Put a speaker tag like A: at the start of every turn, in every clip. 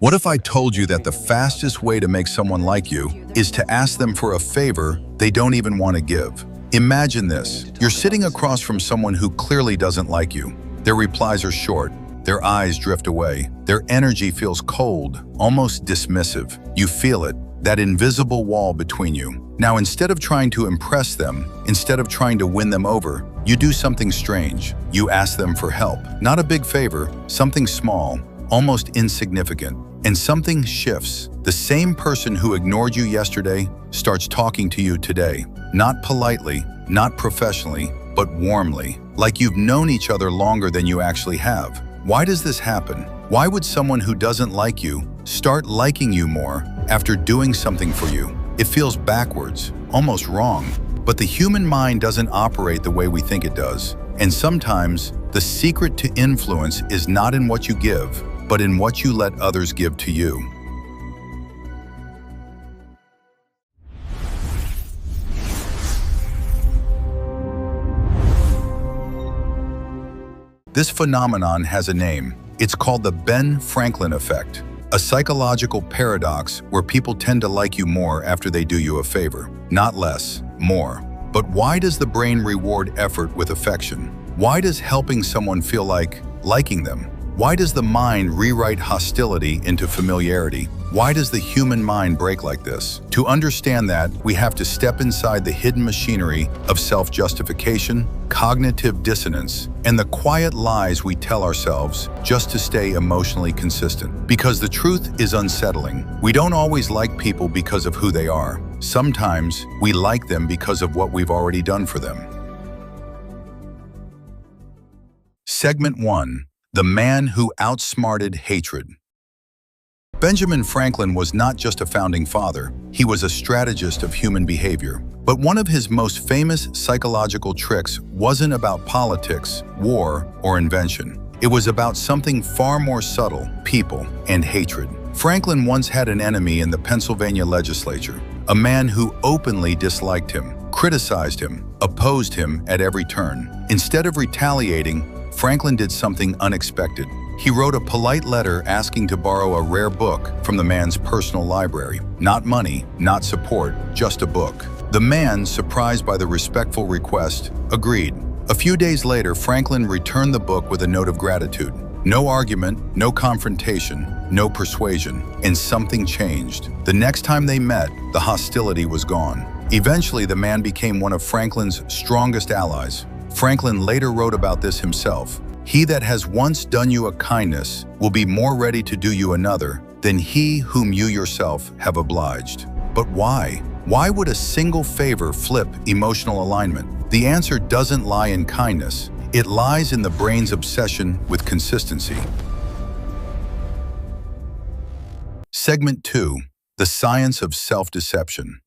A: What if I told you that the fastest way to make someone like you is to ask them for a favor they don't even want to give? Imagine this. You're sitting across from someone who clearly doesn't like you. Their replies are short. Their eyes drift away. Their energy feels cold, almost dismissive. You feel it, that invisible wall between you. Now, instead of trying to impress them, instead of trying to win them over, you do something strange. You ask them for help. Not a big favor, something small, almost insignificant. And something shifts. The same person who ignored you yesterday starts talking to you today. Not politely, not professionally, but warmly, like you've known each other longer than you actually have. Why does this happen? Why would someone who doesn't like you start liking you more after doing something for you? It feels backwards, almost wrong. But the human mind doesn't operate the way we think it does. And sometimes, the secret to influence is not in what you give, but in what you let others give to you. This phenomenon has a name. It's called the Ben Franklin effect, a psychological paradox where people tend to like you more after they do you a favor. Not less, more. But why does the brain reward effort with affection? Why does helping someone feel like liking them? Why does the mind rewrite hostility into familiarity? Why does the human mind break like this? To understand that, we have to step inside the hidden machinery of self-justification, cognitive dissonance, and the quiet lies we tell ourselves just to stay emotionally consistent. Because the truth is unsettling. We don't always like people because of who they are. Sometimes we like them because of what we've already done for them. Segment 1. The man who outsmarted hatred. Benjamin Franklin was not just a founding father, he was a strategist of human behavior. But one of his most famous psychological tricks wasn't about politics, war, or invention. It was about something far more subtle: people and hatred. Franklin once had an enemy in the Pennsylvania legislature, a man who openly disliked him, criticized him, opposed him at every turn. Instead of retaliating, Franklin did something unexpected. He wrote a polite letter asking to borrow a rare book from the man's personal library. Not money, not support, just a book. The man, surprised by the respectful request, agreed. A few days later, Franklin returned the book with a note of gratitude. No argument, no confrontation, no persuasion, and something changed. The next time they met, the hostility was gone. Eventually, the man became one of Franklin's strongest allies. Franklin later wrote about this himself. He that has once done you a kindness will be more ready to do you another than he whom you yourself have obliged. But why? Why would a single favor flip emotional alignment? The answer doesn't lie in kindness. It lies in the brain's obsession with consistency. Segment 2. The science of self-deception.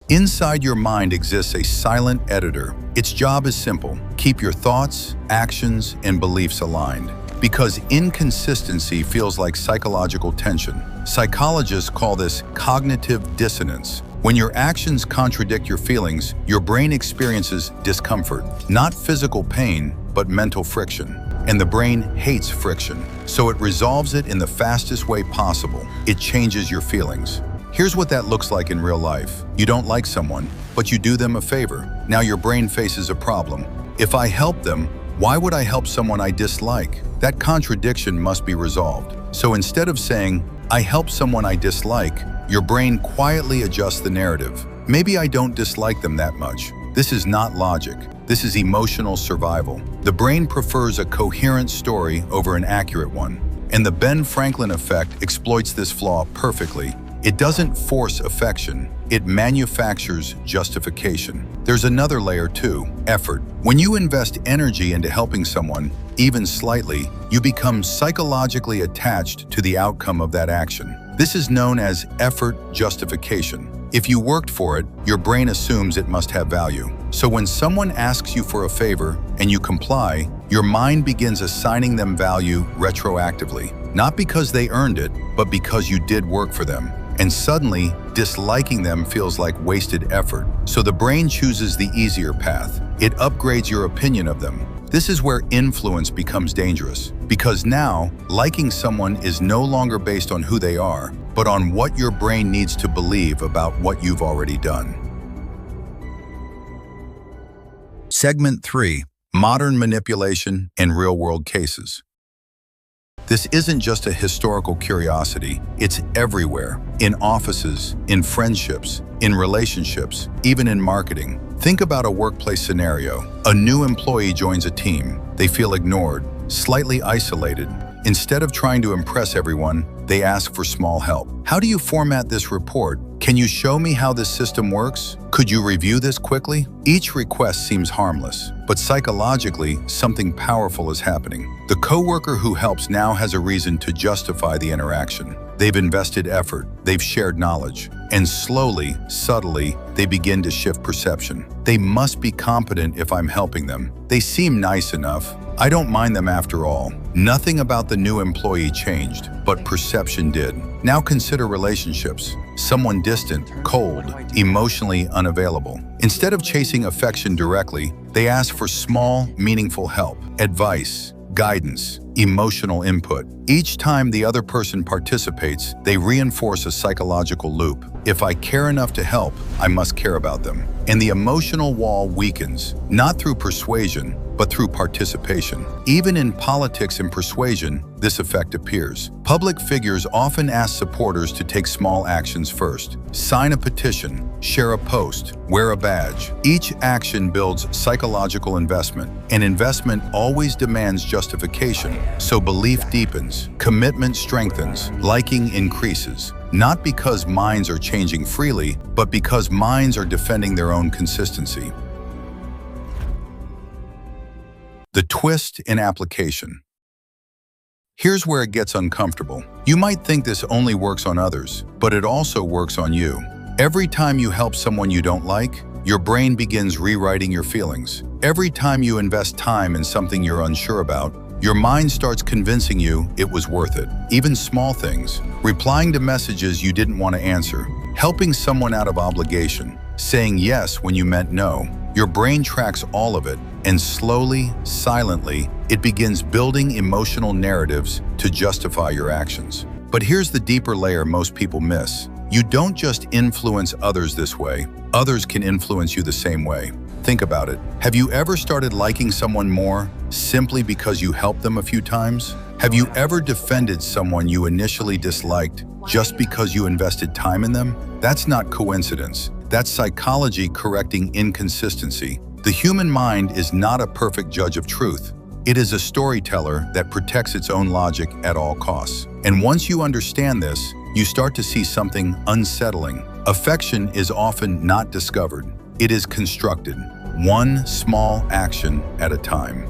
A: Inside your mind exists a silent editor. Its job is simple: keep your thoughts, actions, and beliefs aligned. Because inconsistency feels like psychological tension. Psychologists call this cognitive dissonance. When your actions contradict your feelings, your brain experiences discomfort. Not physical pain, but mental friction. And the brain hates friction, so it resolves it in the fastest way possible. It changes your feelings. Here's what that looks like in real life. You don't like someone, but you do them a favor. Now your brain faces a problem. If I help them, why would I help someone I dislike? That contradiction must be resolved. So instead of saying, I help someone I dislike, your brain quietly adjusts the narrative. Maybe I don't dislike them that much. This is not logic. This is emotional survival. The brain prefers a coherent story over an accurate one. And the Ben Franklin effect exploits this flaw perfectly. It doesn't force affection, it manufactures justification. There's another layer too: effort. When you invest energy into helping someone, even slightly, you become psychologically attached to the outcome of that action. This is known as effort justification. If you worked for it, your brain assumes it must have value. So when someone asks you for a favor and you comply, your mind begins assigning them value retroactively. Not because they earned it, but because you did work for them. And suddenly, disliking them feels like wasted effort. So the brain chooses the easier path. It upgrades your opinion of them. This is where influence becomes dangerous, because now, liking someone is no longer based on who they are, but on what your brain needs to believe about what you've already done. Segment 3. Modern manipulation in real-world cases. This isn't just a historical curiosity, it's everywhere, in offices, in friendships, in relationships, even in marketing. Think about a workplace scenario. A new employee joins a team. They feel ignored, slightly isolated. Instead of trying to impress everyone, they ask for small help. How do you format this report? Can you show me how this system works? Could you review this quickly? Each request seems harmless, but psychologically, something powerful is happening. The coworker who helps now has a reason to justify the interaction. They've invested effort, they've shared knowledge, and slowly, subtly, they begin to shift perception. They must be competent if I'm helping them. They seem nice enough. I don't mind them after all. Nothing about the new employee changed, but perception did. Now consider relationships. Someone distant, cold, emotionally unavailable. Instead of chasing affection directly, they ask for small, meaningful help, advice, guidance, emotional input. Each time the other person participates, they reinforce a psychological loop. If I care enough to help, I must care about them. And the emotional wall weakens, not through persuasion, but through participation. Even in politics and persuasion, this effect appears. Public figures often ask supporters to take small actions first. Sign a petition, share a post, wear a badge. Each action builds psychological investment, and investment always demands justification. So belief deepens, commitment strengthens, liking increases. Not because minds are changing freely, but because minds are defending their own consistency. The twist in application. Here's where it gets uncomfortable. You might think this only works on others, but it also works on you. Every time you help someone you don't like, your brain begins rewriting your feelings. Every time you invest time in something you're unsure about, your mind starts convincing you it was worth it. Even small things, replying to messages you didn't want to answer, helping someone out of obligation, saying yes when you meant no. Your brain tracks all of it, and slowly, silently, it begins building emotional narratives to justify your actions. But here's the deeper layer most people miss. You don't just influence others this way, others can influence you the same way. Think about it. Have you ever started liking someone more simply because you helped them a few times? Have you ever defended someone you initially disliked just because you invested time in them? That's not coincidence. That's psychology correcting inconsistency. The human mind is not a perfect judge of truth. It is a storyteller that protects its own logic at all costs. And once you understand this, you start to see something unsettling. Affection is often not discovered. It is constructed, one small action at a time.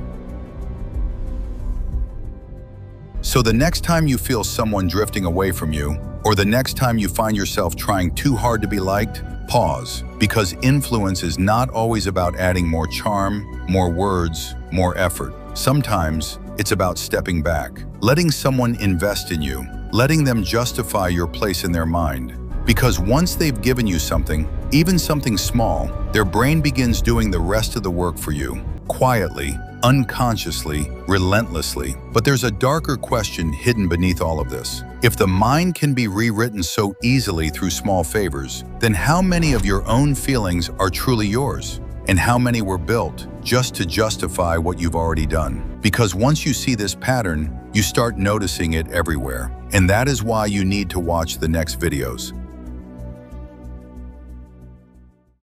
A: So the next time you feel someone drifting away from you, or the next time you find yourself trying too hard to be liked, pause, because influence is not always about adding more charm, more words, more effort. Sometimes it's about stepping back, letting someone invest in you, letting them justify your place in their mind. Because once they've given you something, even something small, their brain begins doing the rest of the work for you, quietly, unconsciously, relentlessly. But there's a darker question hidden beneath all of this. If the mind can be rewritten so easily through small favors, then how many of your own feelings are truly yours? And how many were built just to justify what you've already done? Because once you see this pattern, you start noticing it everywhere. And that is why you need to watch the next videos.